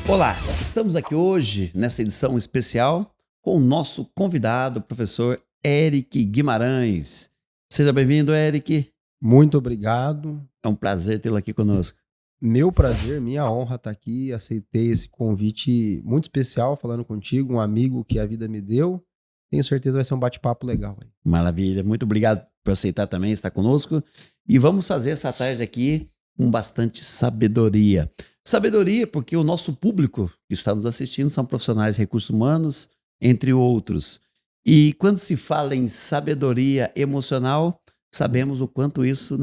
Olá, estamos aqui hoje nessa edição especial com o nosso convidado, o professor Eric Guimarães. Seja bem-vindo, Eric. Muito obrigado. É um prazer tê-lo aqui conosco. Meu prazer, minha honra estar aqui. Aceitei esse convite muito especial falando contigo, um amigo que a vida me deu. Tenho certeza vai ser um bate-papo legal. Maravilha, muito obrigado por aceitar também estar conosco. E vamos fazer essa tarde aqui com bastante sabedoria. Sabedoria porque o nosso público que está nos assistindo são profissionais de recursos humanos, entre outros. E quando se fala em sabedoria emocional, sabemos o quanto isso,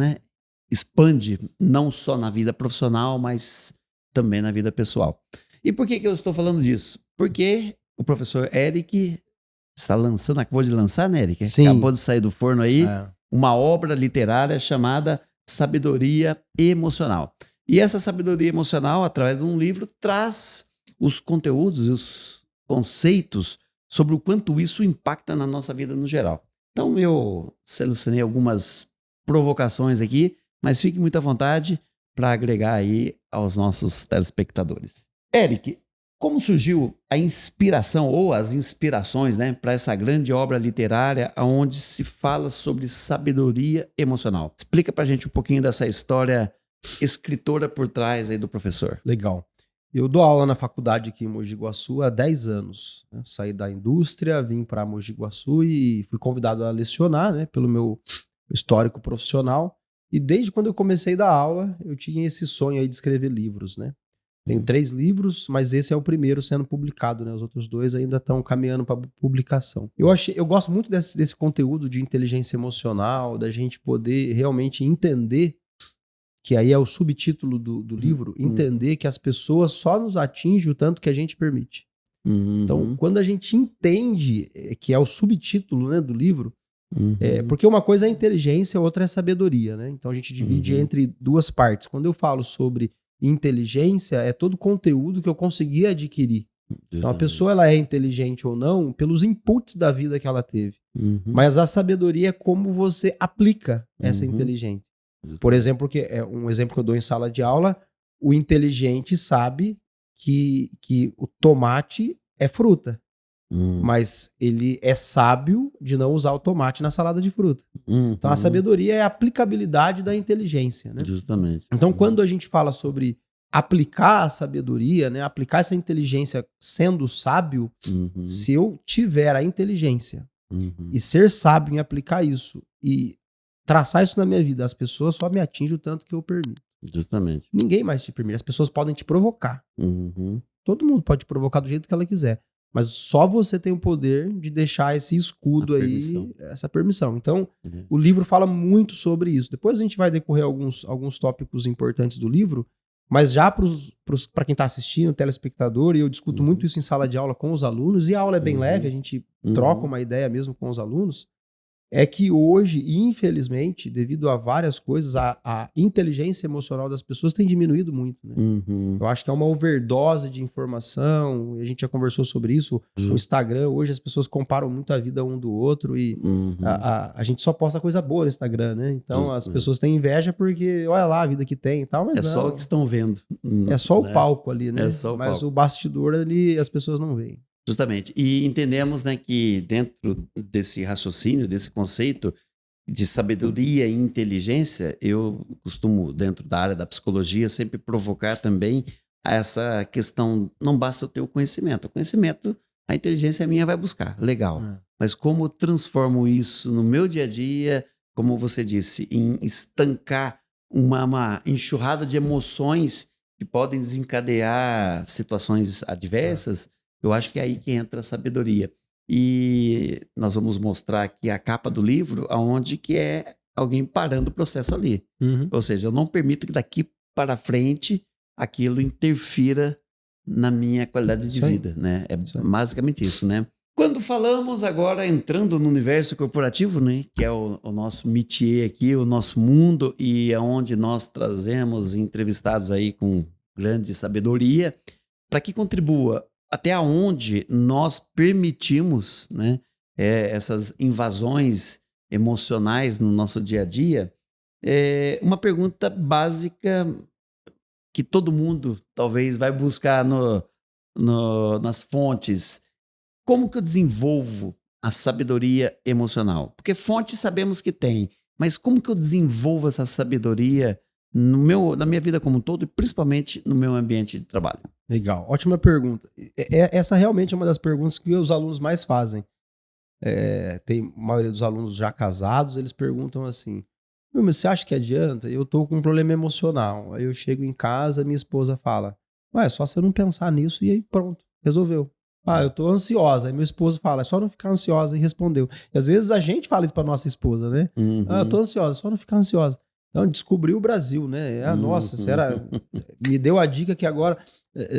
expande não só na vida profissional, mas também na vida pessoal. E por que eu estou falando disso? Porque o professor Eric está lançando, acabou de lançar, né, Eric? Sim. Acabou de sair do forno aí, uma obra literária chamada Sabedoria Emocional. E essa sabedoria emocional, através de um livro, traz os conteúdos e os conceitos sobre o quanto isso impacta na nossa vida no geral. Então eu selecionei algumas provocações aqui, mas fique muito à vontade para agregar aí aos nossos telespectadores. Eric, como surgiu a inspiração ou as inspirações, para essa grande obra literária onde se fala sobre sabedoria emocional? Explica para a gente um pouquinho dessa história escritora por trás aí do professor. Legal. Eu dou aula na faculdade aqui em Mogi Guaçu há 10 anos. Eu saí da indústria, vim para Mogi Guaçu e fui convidado a lecionar, pelo meu histórico profissional. E desde quando eu comecei a dar aula, eu tinha esse sonho aí de escrever livros, Tenho 3 livros, mas esse é o primeiro sendo publicado, Os outros 2 ainda estão caminhando para publicação. Eu gosto muito desse conteúdo de inteligência emocional, da gente poder realmente entender, que aí é o subtítulo do livro, entender que as pessoas só nos atingem o tanto que a gente permite. Então, quando a gente entende, que é o subtítulo, do livro, porque uma coisa é inteligência, outra é sabedoria, Então a gente divide entre duas partes. Quando eu falo sobre inteligência, é todo o conteúdo que eu consegui adquirir. Então a pessoa ela é inteligente ou não pelos inputs da vida que ela teve. Mas a sabedoria é como você aplica essa inteligência. Por exemplo, que é um exemplo que eu dou em sala de aula, o inteligente sabe que o tomate é fruta. Mas ele é sábio de não usar o tomate na salada de fruta. Então a sabedoria é a aplicabilidade da inteligência, Justamente. Então quando a gente fala sobre aplicar a sabedoria, aplicar essa inteligência sendo sábio, se eu tiver a inteligência e ser sábio em aplicar isso e traçar isso na minha vida, as pessoas só me atingem o tanto que eu permito. Justamente. Ninguém mais te permite. As pessoas podem te provocar. Todo mundo pode te provocar do jeito que ela quiser. Mas só você tem o poder de deixar esse escudo aí, essa permissão. Então, o livro fala muito sobre isso. Depois a gente vai decorrer alguns tópicos importantes do livro, mas já para quem está assistindo, telespectador, e eu discuto muito isso em sala de aula com os alunos, e a aula é bem leve, a gente troca uma ideia mesmo com os alunos, é que hoje, infelizmente, devido a várias coisas, a inteligência emocional das pessoas tem diminuído muito, Eu acho que é uma overdose de informação, a gente já conversou sobre isso, no Instagram, hoje as pessoas comparam muito a vida um do outro e a gente só posta coisa boa no Instagram, Então as pessoas têm inveja porque, olha lá a vida que tem e tal, mas é não. Só o que estão vendo. É só o palco ali, É só o mas palco. o bastidor ali as pessoas não veem. Justamente. E entendemos, que dentro desse raciocínio, desse conceito de sabedoria e inteligência, eu costumo, dentro da área da psicologia, sempre provocar também essa questão, não basta eu ter o conhecimento. O conhecimento, a inteligência minha vai buscar, legal. Mas como eu transformo isso no meu dia a dia, como você disse, em estancar uma enxurrada de emoções que podem desencadear situações adversas, eu acho que é aí que entra a sabedoria. E nós vamos mostrar aqui a capa do livro, onde que é alguém parando o processo ali. Ou seja, eu não permito que daqui para frente aquilo interfira na minha qualidade de vida. É basicamente isso, Quando falamos agora, entrando no universo corporativo, que é o nosso métier aqui, o nosso mundo, e é onde nós trazemos entrevistados aí com grande sabedoria, para que contribua até onde nós permitimos essas invasões emocionais no nosso dia a dia, uma pergunta básica que todo mundo talvez vai buscar nas fontes, como que eu desenvolvo a sabedoria emocional? Porque fonte sabemos que tem, mas como que eu desenvolvo essa sabedoria na minha vida como um todo e principalmente no meu ambiente de trabalho? Legal, ótima pergunta. Essa realmente é uma das perguntas que os alunos mais fazem. Tem a maioria dos alunos já casados, eles perguntam assim: mas você acha que adianta? Eu tô com um problema emocional. Aí eu chego em casa, minha esposa fala: é só você não pensar nisso e aí pronto, resolveu. Eu tô ansiosa. Aí meu esposo fala: é só não ficar ansiosa, e respondeu. E às vezes a gente fala isso pra nossa esposa, né? Eu tô ansiosa, só não ficar ansiosa. Então, descobriu o Brasil, né? Nossa, me deu a dica que agora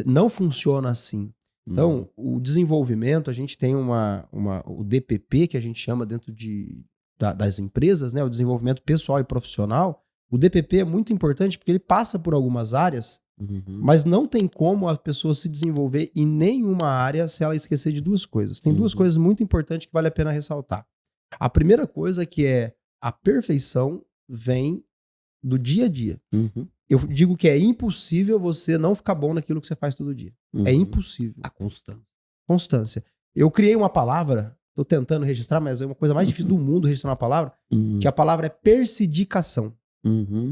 não funciona assim. Então, o desenvolvimento, a gente tem o DPP, que a gente chama dentro das empresas, né? O desenvolvimento pessoal e profissional. O DPP é muito importante porque ele passa por algumas áreas, mas não tem como a pessoa se desenvolver em nenhuma área se ela esquecer de duas coisas. Tem duas coisas muito importantes que vale a pena ressaltar. A primeira coisa que é a perfeição vem do dia a dia. Eu digo que é impossível você não ficar bom naquilo que você faz todo dia. É impossível. A constância. Constância. Eu criei uma palavra, tô tentando registrar, mas é uma coisa mais difícil do mundo registrar uma palavra, que a palavra é persidicação.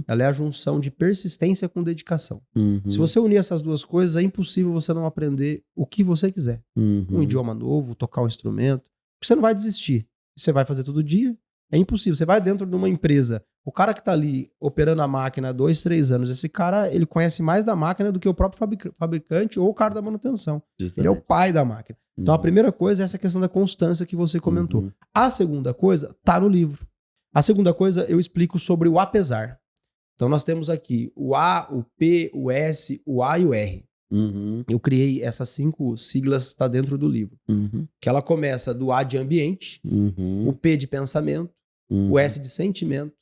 Ela é a junção de persistência com dedicação. Se você unir essas duas coisas, é impossível você não aprender o que você quiser. Um idioma novo, tocar um instrumento. Você não vai desistir. Você vai fazer todo dia. É impossível. Você vai dentro de uma empresa, o cara que tá ali operando a máquina há 2, 3 anos, esse cara, ele conhece mais da máquina do que o próprio fabricante ou o cara da manutenção. Justamente. Ele é o pai da máquina. Então a primeira coisa é essa questão da constância que você comentou. A segunda coisa tá no livro. A segunda coisa eu explico sobre o apesar. Então nós temos aqui o A, o P, o S, o A e o R. Eu criei essas 5 siglas, está dentro do livro. Que ela começa do A de ambiente, o P de pensamento, o S de sentimento,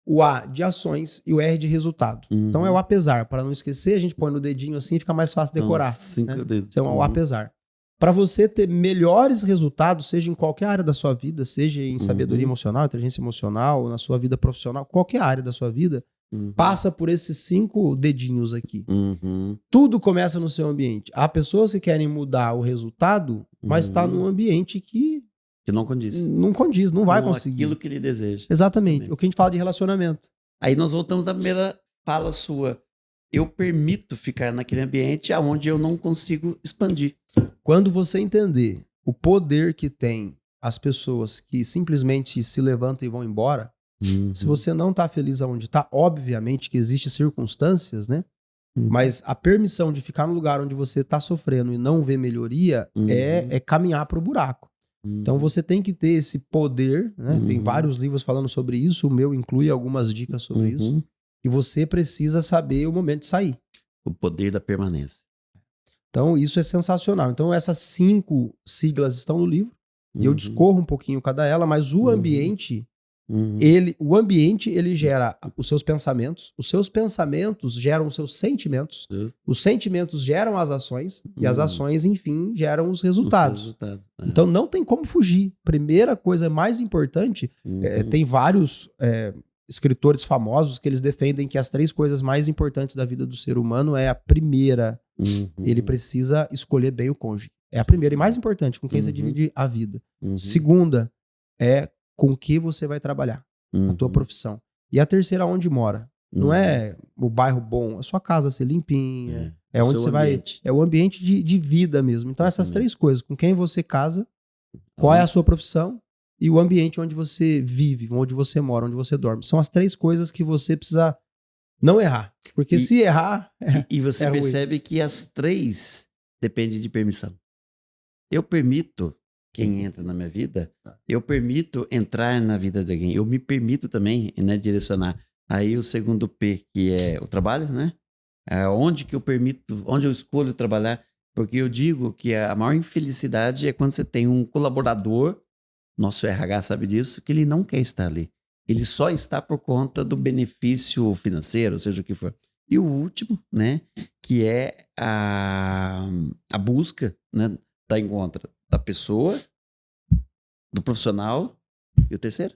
o A de ações e o R de resultado. Então é o apesar. Para não esquecer, a gente põe no dedinho assim e fica mais fácil decorar. 5 dedos. Então é o apesar. Para você ter melhores resultados, seja em qualquer área da sua vida, seja em sabedoria emocional, inteligência emocional, na sua vida profissional, qualquer área da sua vida, passa por esses 5 dedinhos aqui. Tudo começa no seu ambiente. Há pessoas que querem mudar o resultado, mas está num ambiente que não condiz. Não condiz, não vai conseguir. Aquilo que ele deseja. Exatamente. O que a gente fala de relacionamento. Aí nós voltamos da primeira fala sua. Eu permito ficar naquele ambiente onde eu não consigo expandir. Quando você entender o poder que tem as pessoas que simplesmente se levantam e vão embora, se você não está feliz aonde está, obviamente que existem circunstâncias, né? Mas a permissão de ficar no lugar onde você está sofrendo e não ver melhoria é caminhar para o buraco. Então você tem que ter esse poder, né? Tem vários livros falando sobre isso, o meu inclui algumas dicas sobre isso, e você precisa saber o momento de sair. O poder da permanência. Então isso é sensacional. Então essas 5 siglas estão no livro, e eu discorro um pouquinho cada ela, mas o ambiente, ele gera os seus pensamentos geram os seus sentimentos, os sentimentos geram as ações, e as ações, enfim, geram os resultados. Então não tem como fugir. Primeira coisa mais importante, tem vários escritores famosos que eles defendem que as 3 coisas mais importantes da vida do ser humano é a primeira, ele precisa escolher bem o cônjuge. É a primeira e mais importante, com quem você divide a vida. Segunda, é com que você vai trabalhar, a tua profissão. E a terceira, onde mora. Não é o bairro bom, a sua casa ser limpinha, é onde você ambiente. É o ambiente de vida mesmo. Então essas 3 coisas, com quem você casa, qual é a sua profissão e o ambiente onde você vive, onde você mora, onde você dorme. São as 3 coisas que você precisa não errar. Porque se errar... E você percebe que as 3 dependem de permissão. Eu permito quem entra na minha vida, eu permito entrar na vida de alguém. Eu me permito também, né, direcionar. Aí o segundo P, que é o trabalho, né? Onde que eu permito, onde eu escolho trabalhar. Porque eu digo que a maior infelicidade é quando você tem um colaborador, nosso RH sabe disso, que ele não quer estar ali. Ele só está por conta do benefício financeiro, seja o que for. E o último, né, que é a busca, né, da encontro da pessoa, do profissional, e o terceiro?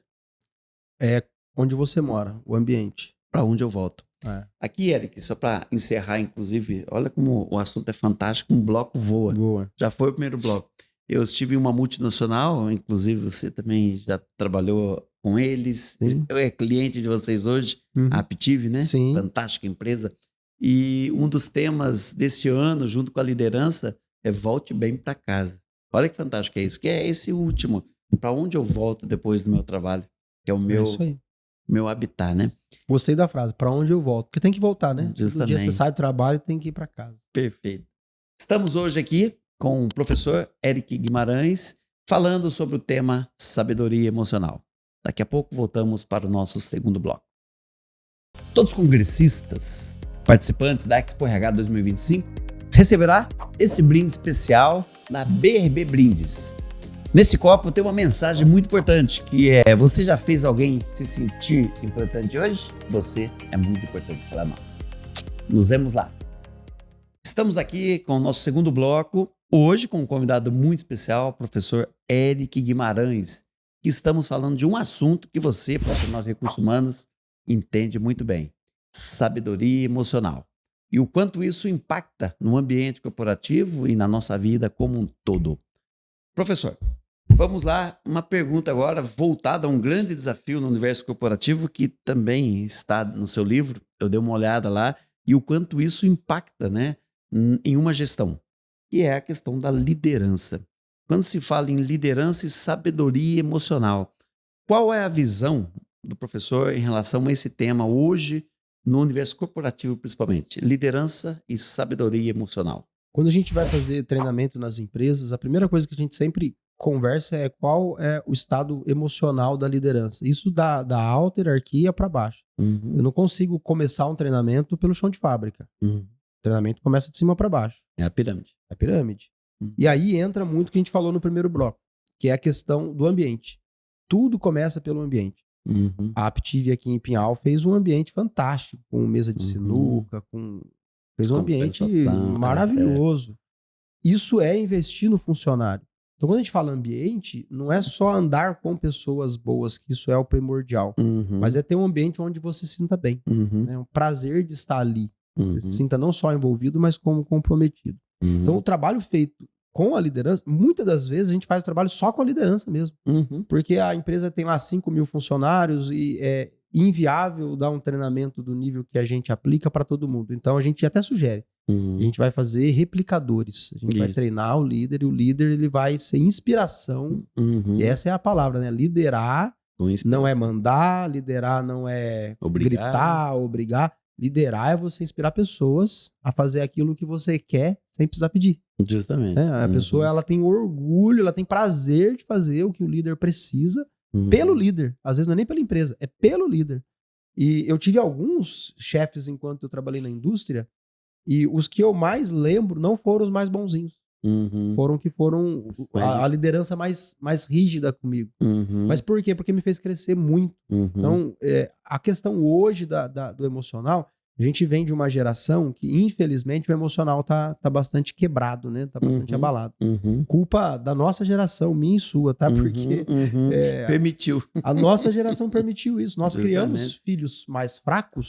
É onde você mora, o ambiente. Para onde eu volto. É. Aqui, Eric, só para encerrar, inclusive, olha como o assunto é fantástico, um bloco voa. Boa. Já foi o primeiro bloco. Eu estive em uma multinacional, inclusive você também já trabalhou com eles. Sim. Eu é cliente de vocês hoje, a Aptiv, né? Sim. Fantástica empresa. E um dos temas desse ano, junto com a liderança, é volte bem para casa. Olha que fantástico é isso, que é esse último. Para onde eu volto depois do meu trabalho? Que é o É isso aí. meu habitat, né? Gostei da frase, para onde eu volto? Porque tem que voltar, né? Todo dia você Justamente. sai do trabalho e tem que ir para casa. Perfeito. Estamos hoje aqui com o professor Eric Guimarães, falando sobre o tema sabedoria emocional. Daqui a pouco voltamos para o nosso segundo bloco. Todos os congressistas, participantes da Expo RH 2025, receberá esse brinde especial da BRB Brindes. Nesse copo tem uma mensagem muito importante, que é: você já fez alguém se sentir importante hoje? Você é muito importante para nós. Nos vemos lá. Estamos aqui com o nosso segundo bloco, hoje com um convidado muito especial, o professor Eric Guimarães, que estamos falando de um assunto que você, profissional de recursos humanos, entende muito bem: sabedoria emocional. E o quanto isso impacta no ambiente corporativo e na nossa vida como um todo. Professor, vamos lá, uma pergunta agora voltada a um grande desafio no universo corporativo que também está no seu livro, eu dei uma olhada lá, e o quanto isso impacta, né, em uma gestão, que é a questão da liderança. Quando se fala em liderança e sabedoria emocional, qual é a visão do professor em relação a esse tema hoje no universo corporativo principalmente? Liderança e sabedoria emocional. Quando a gente vai fazer treinamento nas empresas, a primeira coisa que a gente sempre conversa é qual é o estado emocional da liderança. Isso da alta hierarquia para baixo. Uhum. Eu não consigo começar um treinamento pelo chão de fábrica. Uhum. O treinamento começa de cima para baixo. É a pirâmide. É a pirâmide. Uhum. E aí entra muito o que a gente falou no primeiro bloco, que é a questão do ambiente. Tudo começa pelo ambiente. Uhum. A Aptiv aqui em Pinhal fez um ambiente fantástico, com mesa de sinuca, fez um ambiente maravilhoso. Isso é investir no funcionário. Então, quando a gente fala ambiente, não é só andar com pessoas boas, que isso é o primordial, mas é ter um ambiente onde você se sinta bem. É um prazer de estar ali. Você se sinta não só envolvido, mas como comprometido. Então, o trabalho feito com a liderança, muitas das vezes a gente faz o trabalho só com a liderança mesmo. Porque a empresa tem lá 5.000 funcionários e é inviável dar um treinamento do nível que a gente aplica para todo mundo. Então, a gente até sugere. A gente vai fazer replicadores. A gente vai treinar o líder, e o líder ele vai ser inspiração. E essa é a palavra, né? Liderar não é mandar, liderar não é gritar, obrigar. Liderar é você inspirar pessoas a fazer aquilo que você quer sem precisar pedir. Justamente. A pessoa ela tem orgulho, ela tem prazer de fazer o que o líder precisa pelo líder. Às vezes não é nem pela empresa, é pelo líder. E eu tive alguns chefes enquanto eu trabalhei na indústria, e os que eu mais lembro não foram os mais bonzinhos. Foram que foram a liderança mais rígida comigo. Mas por quê? Porque me fez crescer muito. Então, a questão hoje do emocional, a gente vem de uma geração que, infelizmente, o emocional tá bastante quebrado, né? Tá bastante abalado. Culpa da nossa geração, minha e sua, tá? Porque permitiu. A nossa geração permitiu isso. Nós Justamente. criamos filhos mais fracos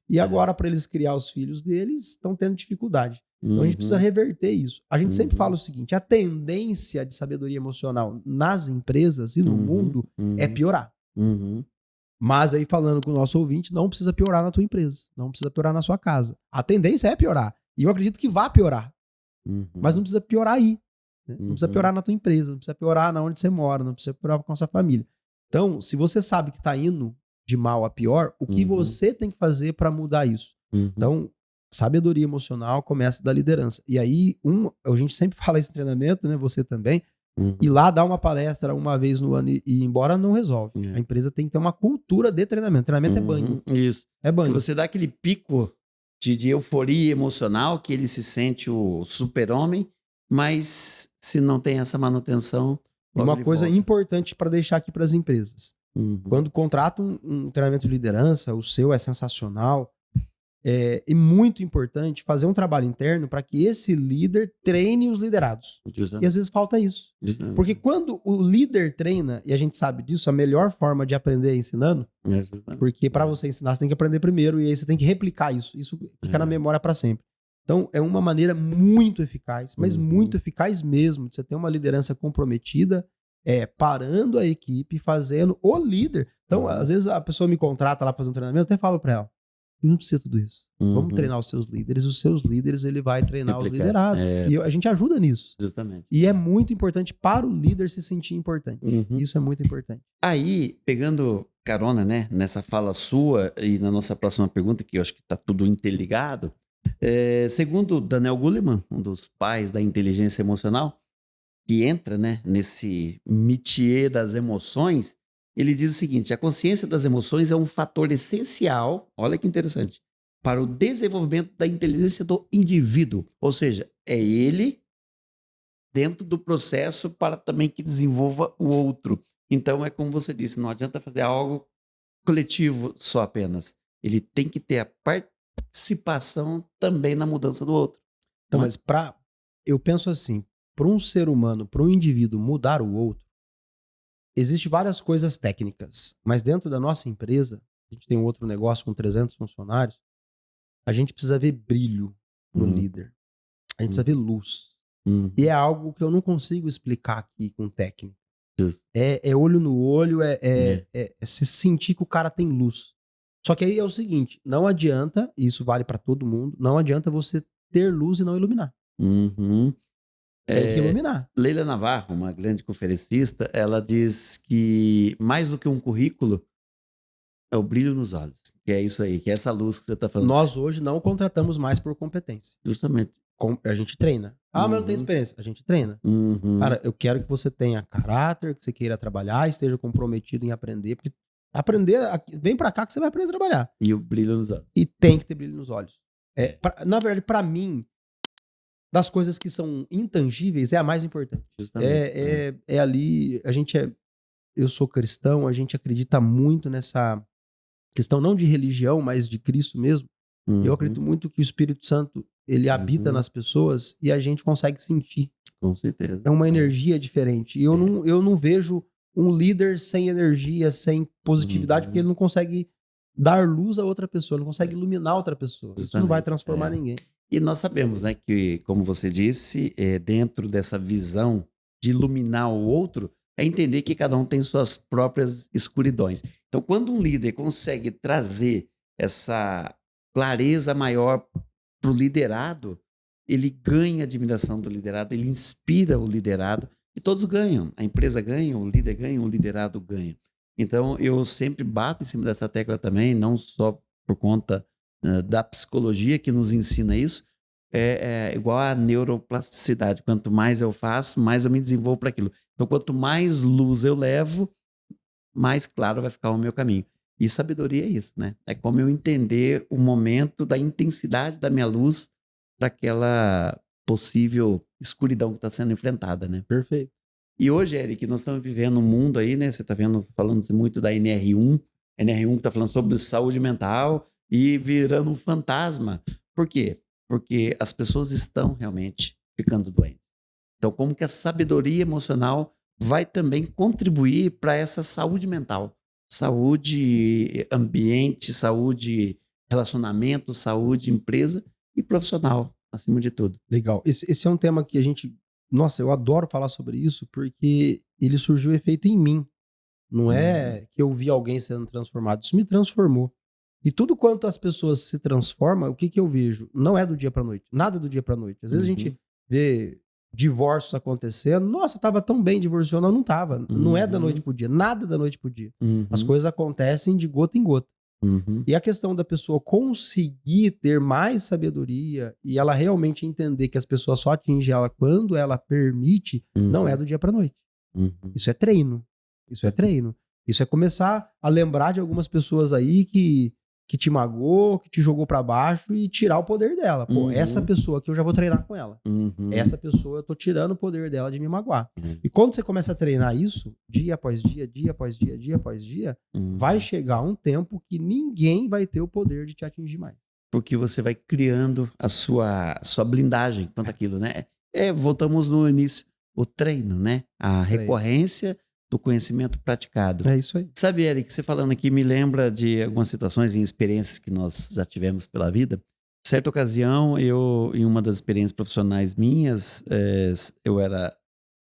e agora, para eles criar os filhos deles, estão tendo dificuldade. Então a gente precisa reverter isso. A gente sempre fala o seguinte: a tendência de sabedoria emocional nas empresas e no mundo é piorar. Mas aí, falando com o nosso ouvinte, não precisa piorar na tua empresa, não precisa piorar na sua casa. A tendência é piorar. E eu acredito que vai piorar. Mas não precisa piorar aí. Né? Não precisa piorar na tua empresa, não precisa piorar na onde você mora, não precisa piorar com a sua família. Então, se você sabe que está indo de mal a pior, o que você tem que fazer para mudar isso? Então, sabedoria emocional começa da liderança. E aí, a gente sempre fala isso em treinamento, né? Você também. E lá dar uma palestra uma vez no ano e ir embora não resolve. A empresa tem que ter uma cultura de treinamento. Treinamento é banho. Isso. É banho. Você dá aquele pico de euforia emocional, que ele se sente o super-homem, mas se não tem essa manutenção... Uma coisa importante para deixar aqui para as empresas. Quando contratam um treinamento de liderança, o seu é sensacional, É muito importante fazer um trabalho interno para que esse líder treine os liderados. E às vezes falta isso. Porque quando o líder treina, e a gente sabe disso, a melhor forma de aprender é ensinando, porque para você ensinar, você tem que aprender primeiro, e aí você tem que replicar isso. Isso fica na memória para sempre. Então, é uma maneira muito eficaz, mas muito eficaz mesmo, de você ter uma liderança comprometida, parando a equipe, fazendo o líder. Então, às vezes a pessoa me contrata lá para fazer um treinamento, eu até falo para ela, não precisa tudo isso. Vamos treinar os seus líderes, ele vai treinar os liderados. E a gente ajuda nisso. Justamente. E é muito importante para o líder se sentir importante. Isso é muito importante. Aí, pegando carona, né, nessa fala sua e na nossa próxima pergunta, que eu acho que está tudo interligado, segundo Daniel Goleman, um dos pais da inteligência emocional, que entra, né, nesse métier das emoções, ele diz o seguinte: a consciência das emoções é um fator essencial, olha que interessante, para o desenvolvimento da inteligência do indivíduo. Ou seja, é ele dentro do processo para também que desenvolva o outro. Então, é como você disse, não adianta fazer algo coletivo só apenas. Ele tem que ter a participação também na mudança do outro. Então, mas eu penso assim, para um ser humano, para um indivíduo mudar o outro, existem várias coisas técnicas, mas dentro da nossa empresa, a gente tem um outro negócio com 300 funcionários, a gente precisa ver brilho no líder. A gente precisa ver luz. E é algo que eu não consigo explicar aqui com técnica. É olho no olho, é se sentir que o cara tem luz. Só que aí é o seguinte, não adianta, e isso vale para todo mundo, não adianta você ter luz e não iluminar. Tem que iluminar. Leila Navarro, uma grande conferencista, ela diz que mais do que um currículo é o brilho nos olhos. Que é isso aí, que é essa luz que você está falando. Nós hoje não contratamos mais por competência. Justamente. A gente treina. Mas não tem experiência. A gente treina. Cara, eu quero que você tenha caráter, que você queira trabalhar, esteja comprometido em aprender. Porque aprender, vem pra cá que você vai aprender a trabalhar. E o brilho nos olhos. E tem que ter brilho nos olhos. Na verdade, pra mim, das coisas que são intangíveis, é a mais importante. É ali, eu sou cristão, a gente acredita muito nessa questão não de religião, mas de Cristo mesmo. Eu acredito muito que o Espírito Santo, ele habita nas pessoas e a gente consegue sentir. Com certeza. É uma energia diferente. E eu não vejo um líder sem energia, sem positividade, porque ele não consegue dar luz a outra pessoa, ele não consegue iluminar outra pessoa. Isso não vai transformar ninguém. E nós sabemos, né, que, como você disse, dentro dessa visão de iluminar o outro, é entender que cada um tem suas próprias escuridões. Então, quando um líder consegue trazer essa clareza maior para o liderado, ele ganha a admiração do liderado, ele inspira o liderado e todos ganham. A empresa ganha, o líder ganha, o liderado ganha. Então, eu sempre bato em cima dessa tecla também, não só por conta da psicologia que nos ensina isso, é igual a neuroplasticidade. Quanto mais eu faço, mais eu me desenvolvo para aquilo. Então, quanto mais luz eu levo, mais claro vai ficar o meu caminho. E sabedoria é isso, né? É como eu entender o momento da intensidade da minha luz para aquela possível escuridão que está sendo enfrentada, né? Perfeito. E hoje, Eric, nós estamos vivendo um mundo aí, né? Você está falando muito da NR1 que está falando sobre saúde mental e virando um fantasma. Por quê? Porque as pessoas estão realmente ficando doentes. Então, como que a sabedoria emocional vai também contribuir para essa saúde mental? Saúde ambiente, saúde relacionamento, saúde empresa e profissional, acima de tudo. Legal. Esse é um tema que a gente... Nossa, eu adoro falar sobre isso porque ele surgiu efeito em mim. Não é que eu vi alguém sendo transformado. Isso me transformou. E tudo quanto as pessoas se transformam, o que eu vejo? Não é do dia para noite. Nada do dia para noite. Às vezes a gente vê divórcios acontecendo. Nossa, tava tão bem divorciando. Não tava. Não é da noite pro dia. Nada da noite pro dia. As coisas acontecem de gota em gota. E a questão da pessoa conseguir ter mais sabedoria e ela realmente entender que as pessoas só atingem ela quando ela permite, não é do dia para noite. Isso é treino. Isso é treino. Isso é começar a lembrar de algumas pessoas aí que te magoou, que te jogou para baixo e tirar o poder dela. Pô, essa pessoa aqui eu já vou treinar com ela. Essa pessoa eu tô tirando o poder dela de me magoar. E quando você começa a treinar isso, dia após dia, dia após dia, dia após dia, vai chegar um tempo que ninguém vai ter o poder de te atingir mais. porque você vai criando a sua blindagem quanto àquilo, né? Voltamos no início, o treino, né? A recorrência do conhecimento praticado. É isso aí. Sabe, Eric, você falando aqui me lembra de algumas situações e experiências que nós já tivemos pela vida. Certa ocasião, em uma das experiências profissionais minhas, eu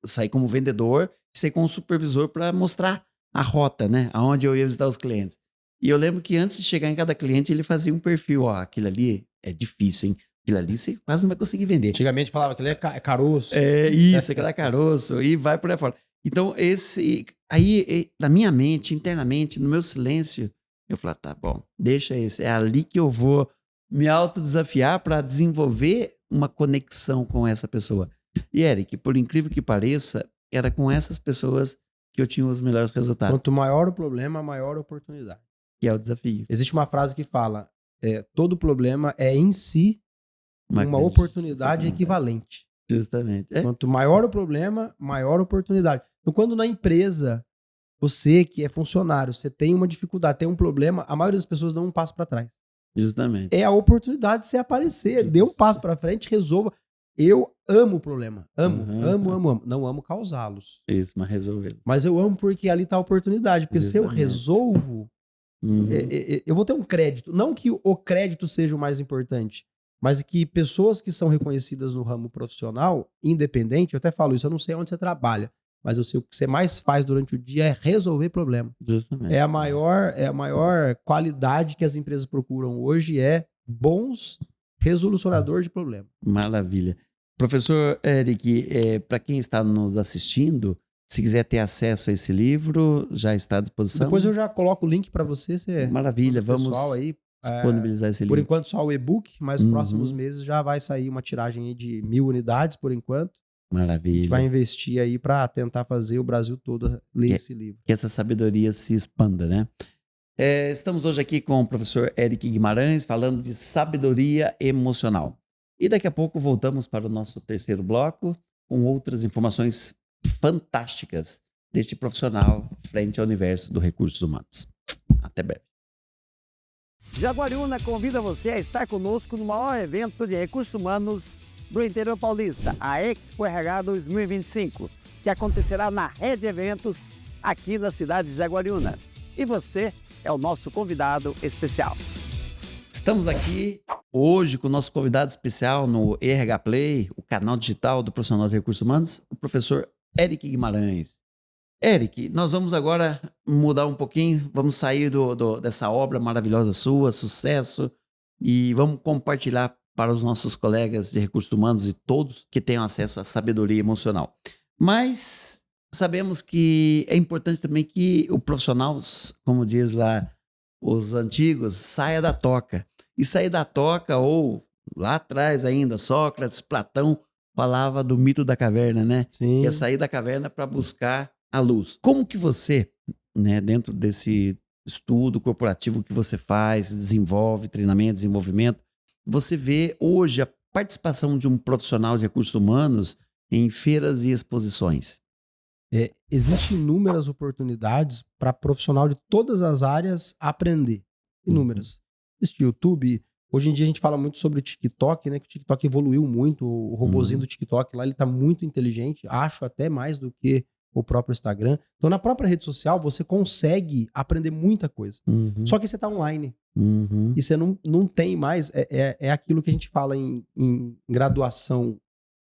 saí como vendedor, saí como supervisor para mostrar a rota, né? Aonde eu ia visitar os clientes. E eu lembro que antes de chegar em cada cliente, ele fazia um perfil. Ó, aquilo ali é difícil, hein? Aquilo ali você quase não vai conseguir vender. Antigamente falava que ele é caroço. Isso, aquilo é caroço. E vai por aí fora. Então, aí, na minha mente, internamente, no meu silêncio, eu falei, tá bom, deixa esse. É ali que eu vou me autodesafiar para desenvolver uma conexão com essa pessoa. E, Eric, por incrível que pareça, era com essas pessoas que eu tinha os melhores resultados. Quanto maior o problema, maior a oportunidade. Que é o desafio. Existe uma frase que fala, todo problema é em si uma oportunidade equivalente. Justamente. Quanto maior o problema, maior a oportunidade. Então, quando na empresa, você que é funcionário, você tem uma dificuldade, tem um problema, a maioria das pessoas dá um passo para trás. Justamente. É a oportunidade de você aparecer. Dê um passo para frente, resolva. Eu amo o problema. Amo. Não amo causá-los. Isso, mas resolvê-los. Mas eu amo porque ali está a oportunidade. Porque se eu resolvo, eu vou ter um crédito. Não que o crédito seja o mais importante, mas que pessoas que são reconhecidas no ramo profissional, independente, eu até falo isso, eu não sei onde você trabalha, mas eu sei o que você mais faz durante o dia é resolver problema. Justamente. É a maior qualidade que as empresas procuram hoje, bons resolucionadores de problema. Maravilha. Professor Eric, para quem está nos assistindo, se quiser ter acesso a esse livro, já está à disposição? Depois eu já coloco o link para você. Maravilha, vamos aí, disponibilizar esse livro. Por enquanto só o e-book, mas nos próximos meses já vai sair uma tiragem aí de 1.000 unidades por enquanto. Maravilha. A gente vai investir aí para tentar fazer o Brasil todo ler esse livro. Que essa sabedoria se expanda, né? Estamos hoje aqui com o professor Eric Guimarães falando de sabedoria emocional. E daqui a pouco voltamos para o nosso terceiro bloco com outras informações fantásticas deste profissional frente ao universo dos recursos humanos. Até breve. Jaguariúna convida você a estar conosco no maior evento de recursos humanos do interior paulista, a Expo RH 2025, que acontecerá na Rede Eventos aqui na cidade de Jaguariúna. E você é o nosso convidado especial. Estamos aqui hoje com o nosso convidado especial no RH Play, o canal digital do profissional de recursos humanos, o professor Eric Guimarães. Eric, nós vamos agora mudar um pouquinho, vamos sair dessa obra maravilhosa sua, sucesso, e vamos compartilhar para os nossos colegas de recursos humanos e todos que tenham acesso à sabedoria emocional. Mas sabemos que é importante também que o profissional, como diz lá os antigos, saia da toca. E sair da toca, ou lá atrás ainda, Sócrates, Platão, falava do mito da caverna, né? Sim. Que é sair da caverna para buscar a luz. Como que você, né, dentro desse estudo corporativo que você faz, desenvolve, treinamento, desenvolvimento, você vê hoje a participação de um profissional de recursos humanos em feiras e exposições? Existem inúmeras oportunidades para profissional de todas as áreas aprender. Inúmeras. Existe YouTube. Hoje em dia a gente fala muito sobre o TikTok, né? Que o TikTok evoluiu muito. O robozinho do TikTok lá, ele está muito inteligente. Acho até mais do que o próprio Instagram. Então, na própria rede social, você consegue aprender muita coisa. Só que você está online. E você não tem mais... É aquilo que a gente fala em graduação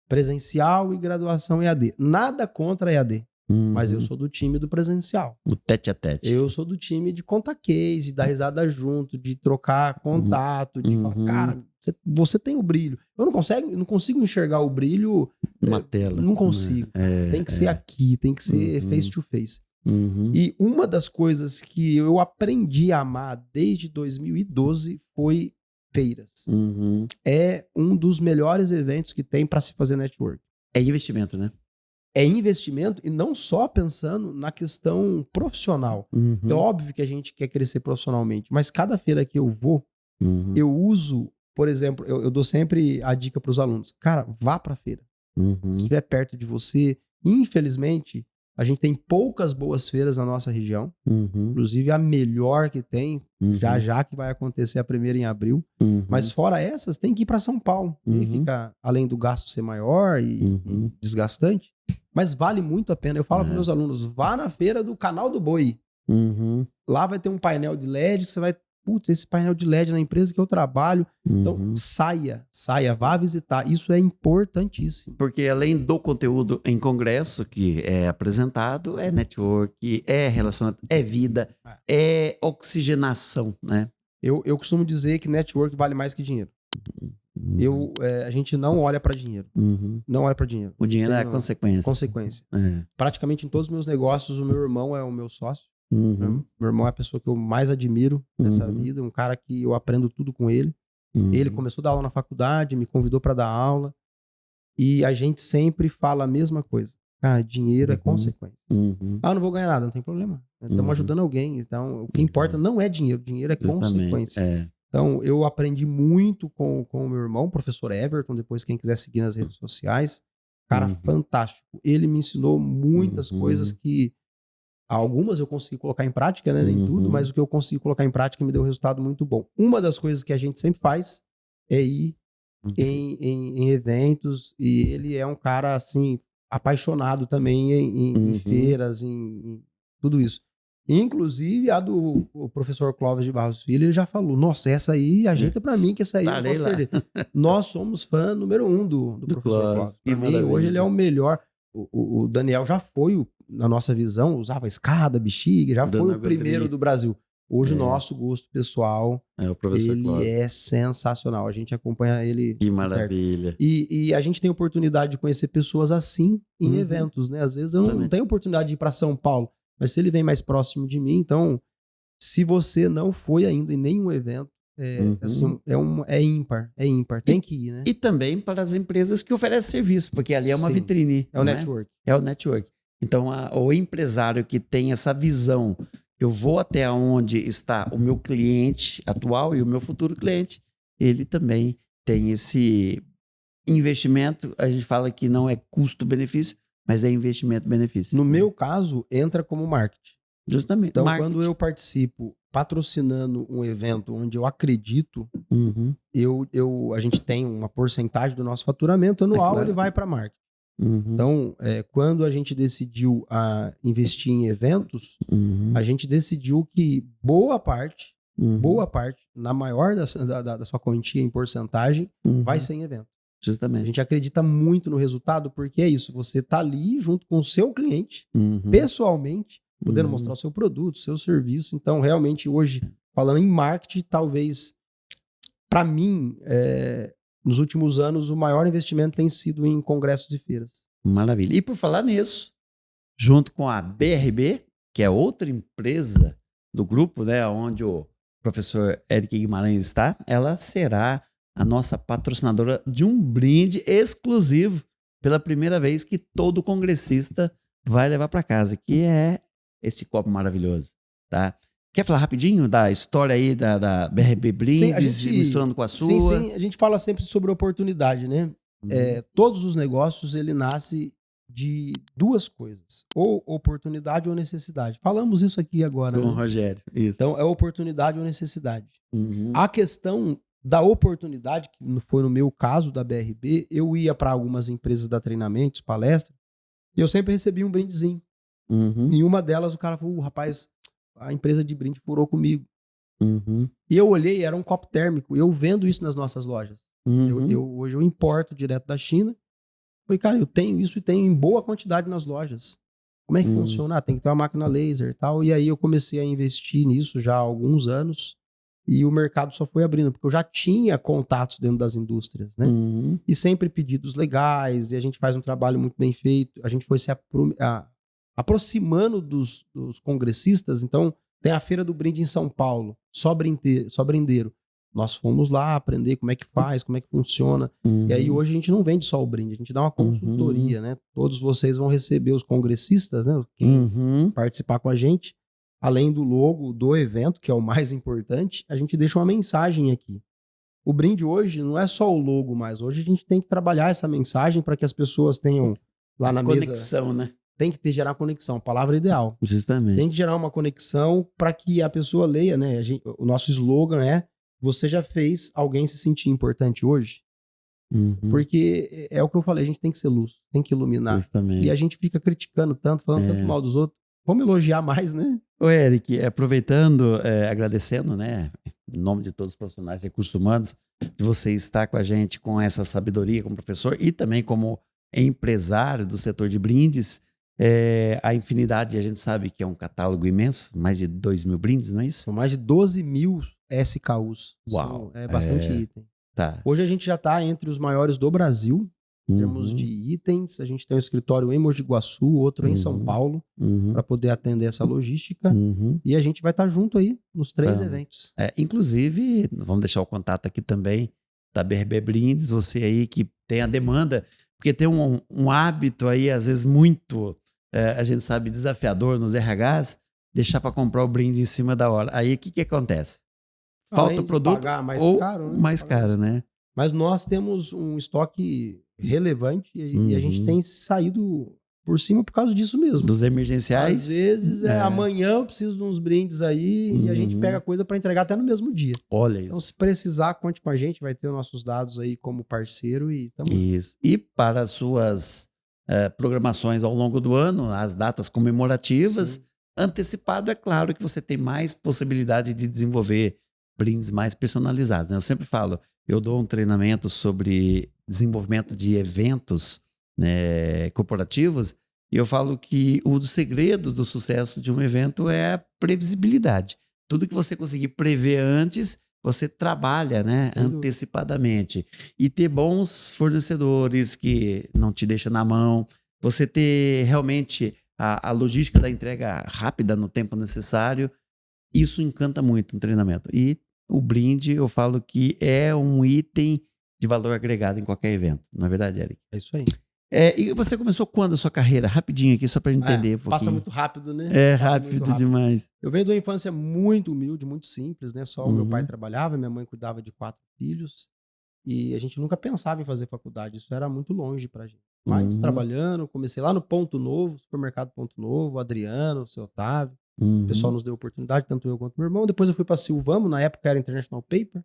presencial e graduação EAD. Nada contra EAD. Mas eu sou do time do presencial. O tete a tete. Eu sou do time de contar case, de dar risada junto, de trocar contato, de falar, cara, você tem o brilho. Eu não consigo enxergar o brilho numa tela. Não consigo. Tem que ser aqui, tem que ser face to face. E uma das coisas que eu aprendi a amar desde 2012 foi feiras. É um dos melhores eventos que tem para se fazer network. É investimento, né? É investimento e não só pensando na questão profissional. É óbvio que a gente quer crescer profissionalmente, mas cada feira que eu vou, eu uso, por exemplo, eu dou sempre a dica para os alunos. Cara, vá para a feira. Se estiver perto de você, infelizmente, A gente tem poucas boas feiras na nossa região, Uhum. inclusive a melhor que tem, Uhum. já que vai acontecer a primeira em abril. Uhum. Mas fora essas, tem que ir para São Paulo. E aí fica, além do gasto ser maior e desgastante, mas vale muito a pena. Eu falo para meus alunos, vá na feira do Canal do Boi. Uhum. Lá vai ter um painel de LED, você vai, putz, esse painel de LED na empresa que eu trabalho. Então, saia, vá visitar. Isso é importantíssimo. Porque além do conteúdo em congresso que é apresentado, é network, é relacionamento, é vida, é oxigenação, né? Eu costumo dizer que network vale mais que dinheiro. A gente não olha para dinheiro. Não olha para dinheiro. O dinheiro é a consequência. Praticamente em todos os meus negócios, o meu irmão é o meu sócio. Meu irmão é a pessoa que eu mais admiro nessa vida, um cara que eu aprendo tudo com ele. Ele começou a dar aula na faculdade, me convidou para dar aula, e a gente sempre fala a mesma coisa. Ah, dinheiro é consequência. Ah, não vou ganhar nada, não tem problema. Estamos ajudando alguém, então o que importa não é dinheiro é consequência. Então eu aprendi muito com o meu irmão, o professor Everton, depois quem quiser seguir nas redes sociais, cara fantástico. Ele me ensinou muitas coisas que algumas eu consegui colocar em prática, né? Nem tudo, mas o que eu consegui colocar em prática me deu um resultado muito bom. Uma das coisas que a gente sempre faz é ir em eventos, e ele é um cara, assim, apaixonado também em feiras, em tudo isso. Inclusive, a do o professor Clóvis de Barros Filho, ele já falou, nossa, essa aí, ajeita pra mim, que essa aí eu não posso perder. Nós somos fã número 1 do professor Clóvis. Pra mim, hoje ele é o melhor. O Daniel já foi, na nossa visão, usava escada, bexiga, já foi o primeiro do Brasil. Hoje o nosso gosto pessoal, o professor ele Clóvis é sensacional. A gente acompanha ele. Que maravilha. E a gente tem oportunidade de conhecer pessoas assim em eventos, né? Às vezes eu não tenho oportunidade de ir para São Paulo, mas se ele vem mais próximo de mim, então, se você não foi ainda em nenhum evento, assim, é ímpar, tem que ir, né? E também para as empresas que oferecem serviço, porque ali é uma vitrine. É o network. É o network. Então, o empresário que tem essa visão, eu vou até onde está o meu cliente atual e o meu futuro cliente, ele também tem esse investimento. A gente fala que não é custo-benefício, mas é investimento-benefício. No meu caso, entra como marketing. Justamente. Então, quando eu participo patrocinando um evento onde eu acredito, a gente tem uma porcentagem do nosso faturamento anual, ele vai para marketing. Então, quando a gente decidiu investir em eventos, a gente decidiu que boa parte, na maior da sua quantia em porcentagem, vai ser em evento. Justamente. A gente acredita muito no resultado, porque é isso, você tá ali junto com o seu cliente, pessoalmente, podendo mostrar o seu produto, o seu serviço. Então, realmente, hoje, falando em marketing, talvez, para mim, nos últimos anos, o maior investimento tem sido em congressos e feiras. Maravilha. E por falar nisso, junto com a BRB, que é outra empresa do grupo, né, onde o professor Eric Guimarães está, ela será a nossa patrocinadora de um brinde exclusivo pela primeira vez que todo congressista vai levar para casa, que é esse copo maravilhoso, tá? Quer falar rapidinho da história aí da BRB Brindes, misturando com a sua? Sim, a gente fala sempre sobre oportunidade, né? Todos os negócios, ele nasce de duas coisas, ou oportunidade ou necessidade. Falamos isso aqui agora. Com o né? Rogério, isso. Então, é oportunidade ou necessidade. A questão da oportunidade, que foi no meu caso da BRB, eu ia para algumas empresas dar treinamentos, palestras, e eu sempre recebia um brindezinho. Em uma delas, o cara falou, rapaz, a empresa de brinde furou comigo. E eu olhei, era um copo térmico. Eu vendo isso nas nossas lojas. Hoje eu importo direto da China. Falei, cara, eu tenho isso e tenho em boa quantidade nas lojas. Como é que funciona? Tem que ter uma máquina laser e tal. E aí eu comecei a investir nisso já há alguns anos. E o mercado só foi abrindo, porque eu já tinha contatos dentro das indústrias, né? E sempre pedidos legais, e a gente faz um trabalho muito bem feito. A gente foi se aproximando dos congressistas. Então, tem a Feira do Brinde em Só brindeiro. Nós fomos lá aprender como é que faz, como é que funciona. E aí hoje a gente não vende só o brinde, a gente dá uma consultoria, né? Todos vocês vão receber, os congressistas, né? Quem participar com a gente, além do logo do evento, que é o mais importante, a gente deixa uma mensagem aqui. O brinde hoje não é só o logo mais. Hoje a gente tem que trabalhar essa mensagem para que as pessoas tenham lá na conexão, mesa, né? tem que gerar conexão, palavra ideal. Justamente. Tem que gerar uma conexão para que a pessoa leia, né? O nosso slogan é: você já fez alguém se sentir importante hoje? Porque é o que eu falei, a gente tem que ser luz, tem que iluminar. Justamente. E a gente fica criticando tanto, falando tanto mal dos outros. Vamos elogiar mais, né? Ô, Eric, aproveitando, agradecendo, né, em nome de todos os profissionais de recursos humanos, de você estar com a gente com essa sabedoria como professor e também como empresário do setor de brindes. A Infinidade, a gente sabe que é um catálogo imenso, mais de 2.000 brindes, não é isso? São mais de 12.000 SKUs. Uau! É bastante item. Tá. Hoje a gente já está entre os maiores do Brasil, em termos de itens. A gente tem um escritório em Mogi Guaçu, outro em São Paulo, para poder atender essa logística. E a gente vai estar junto aí nos 3 eventos. Inclusive, vamos deixar o contato aqui também da BRB Brindes, você aí que tem a demanda, porque tem um hábito aí, às vezes muito, a gente sabe, desafiador nos RHs, deixar para comprar o brinde em cima da hora. Aí o que acontece? Falta o produto pagar mais ou caro, né? mais caro, né? Mas nós temos um estoque relevante e a gente tem saído por cima por causa disso mesmo. Dos emergenciais. Às vezes amanhã eu preciso de uns brindes aí e a gente pega coisa para entregar até no mesmo dia. Olha isso. Então, se precisar, conte com a gente, vai ter os nossos dados aí como parceiro e tamo... Isso. E para as suas programações ao longo do ano, as datas comemorativas, sim, antecipado, é claro que você tem mais possibilidade de desenvolver brindes mais personalizados, né? Eu sempre falo, eu dou um treinamento sobre desenvolvimento de eventos, né, corporativos, e eu falo que o segredo do sucesso de um evento é a previsibilidade. Tudo que você conseguir prever antes, você trabalha, né, antecipadamente. E ter bons fornecedores que não te deixam na mão, você ter realmente a logística da entrega rápida no tempo necessário, isso encanta muito no treinamento. E o brinde, eu falo que é um item de valor agregado em qualquer evento. Não é verdade, Eric? É isso aí. E você começou quando a sua carreira? Rapidinho aqui, só para entender um pouquinho. Passa muito rápido, né? Rápido demais. Eu venho de uma infância muito humilde, muito simples, né? Só o meu pai trabalhava, minha mãe cuidava de 4 filhos. E a gente nunca pensava em fazer faculdade. Isso era muito longe pra gente. Mas trabalhando, comecei lá no Ponto Novo, supermercado Ponto Novo, Adriano, o seu Otávio. O pessoal nos deu oportunidade, tanto eu quanto meu irmão. Depois eu fui pra Silvamo, na época era International Paper.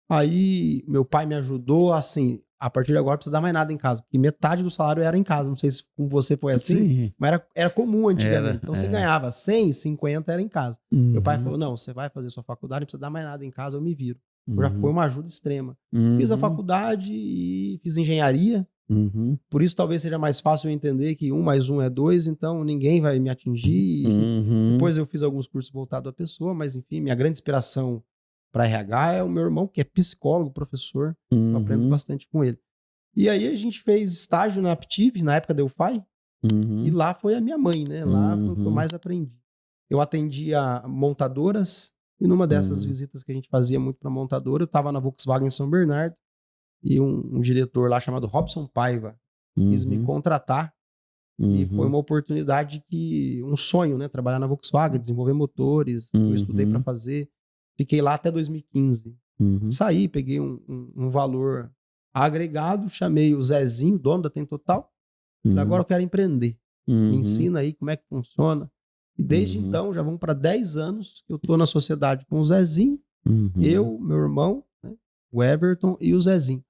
Aí meu pai me ajudou, assim, a partir de agora não precisa dar mais nada em casa, porque metade do salário era em casa. Não sei se com você foi assim, sim, mas era comum antigamente. Então você ganhava 100, 50 era em casa. Meu pai falou, não, você vai fazer sua faculdade, não precisa dar mais nada em casa, eu me viro. Já foi uma ajuda extrema. Fiz a faculdade e fiz engenharia. Por isso talvez seja mais fácil eu entender que 1 mais 1 é 2, então ninguém vai me atingir. Depois eu fiz alguns cursos voltados à pessoa, mas enfim, minha grande inspiração para RH é o meu irmão, que é psicólogo, professor. Eu aprendo bastante com ele. E aí a gente fez estágio na Aptiv, na época da Delphi, e lá foi a minha mãe, né? Lá foi o que eu mais aprendi. Eu atendia montadoras, e numa dessas visitas que a gente fazia muito para montadora, eu estava na Volkswagen São Bernardo, e um diretor lá chamado Robson Paiva quis me contratar, e foi uma oportunidade um sonho, né? Trabalhar na Volkswagen, desenvolver motores, eu estudei para fazer. Fiquei lá até 2015. Saí, peguei um valor agregado, chamei o Zezinho, dono da Tem Total. Agora eu quero empreender. Me ensina aí como é que funciona. E desde então, já vão para 10 anos que eu estou na sociedade com o Zezinho, eu, meu irmão, né, o Everton e o Zezinho.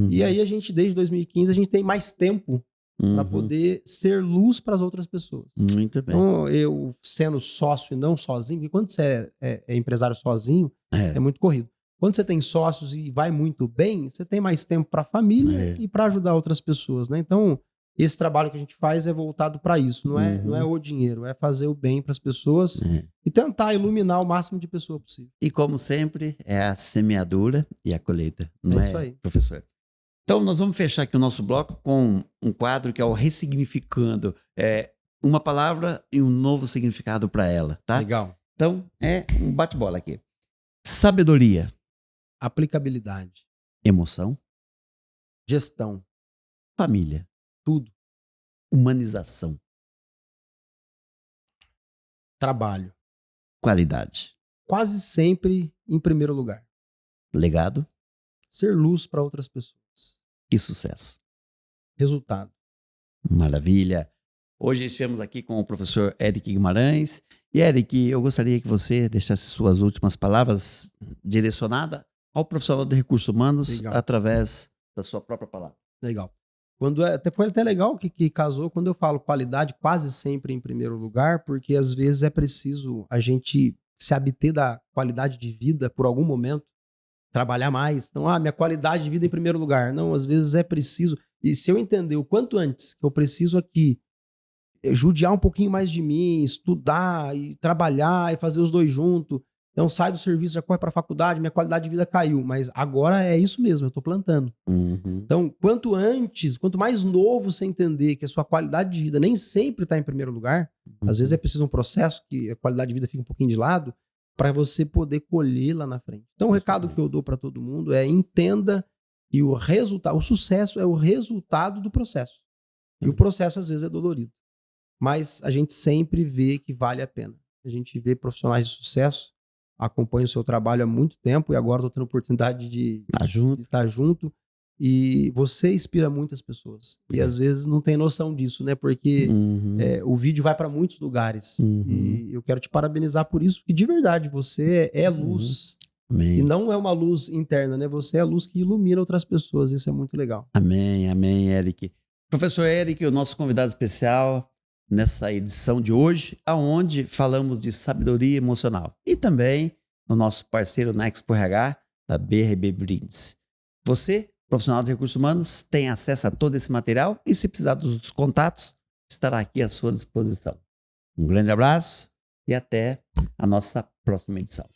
E aí a gente, desde 2015, a gente tem mais tempo para poder ser luz para as outras pessoas. Muito bem. Então, eu sendo sócio e não sozinho, porque quando você é empresário sozinho, é muito corrido. Quando você tem sócios e vai muito bem, você tem mais tempo para a família e para ajudar outras pessoas, né? Então, esse trabalho que a gente faz é voltado para isso, não é o dinheiro, é fazer o bem para as pessoas e tentar iluminar o máximo de pessoas possível. E como sempre, é a semeadura e a colheita, não é, isso aí, professor? Então, nós vamos fechar aqui o nosso bloco com um quadro que é o Ressignificando. Uma palavra e um novo significado para ela, tá? Legal. Então, é um bate-bola aqui. Sabedoria. Aplicabilidade. Emoção. Gestão. Família. Tudo. Humanização. Trabalho. Qualidade. Quase sempre em primeiro lugar. Legado. Ser luz para outras pessoas. E sucesso. Resultado. Maravilha. Hoje estivemos aqui com o professor Eric Guimarães. E Eric, eu gostaria que você deixasse suas últimas palavras direcionadas ao profissional de recursos humanos através da sua própria palavra. Legal. Foi até legal que casou quando eu falo qualidade quase sempre em primeiro lugar, porque às vezes é preciso a gente se abter da qualidade de vida por algum momento, trabalhar mais. Então, minha qualidade de vida em primeiro lugar. Não, às vezes é preciso. E se eu entender o quanto antes que eu preciso aqui judiar um pouquinho mais de mim, estudar e trabalhar e fazer os dois juntos. Então, sai do serviço, já corre para a faculdade, minha qualidade de vida caiu. Mas agora é isso mesmo, eu estou plantando. Então, quanto mais novo você entender que a sua qualidade de vida nem sempre está em primeiro lugar, às vezes é preciso um processo que a qualidade de vida fica um pouquinho de lado, para você poder colher lá na frente. Então, o recado que eu dou para todo mundo é: entenda que o sucesso é o resultado do processo. E o processo, às vezes, é dolorido. Mas a gente sempre vê que vale a pena. A gente vê profissionais de sucesso, acompanha o seu trabalho há muito tempo e agora estou tendo a oportunidade de estar junto. E você inspira muitas pessoas. E às vezes não tem noção disso, né? Porque o vídeo vai para muitos lugares. E eu quero te parabenizar por isso, porque de verdade você é luz. E não é uma luz interna, né? Você é a luz que ilumina outras pessoas. Isso é muito legal. Amém, amém, Eric. Professor Eric, o nosso convidado especial nessa edição de hoje, aonde falamos de sabedoria emocional. E também no nosso parceiro na Expo RH, da BRB Brindes. Você, profissional de recursos humanos, tem acesso a todo esse material e, se precisar dos contatos, estará aqui à sua disposição. Um grande abraço e até a nossa próxima edição.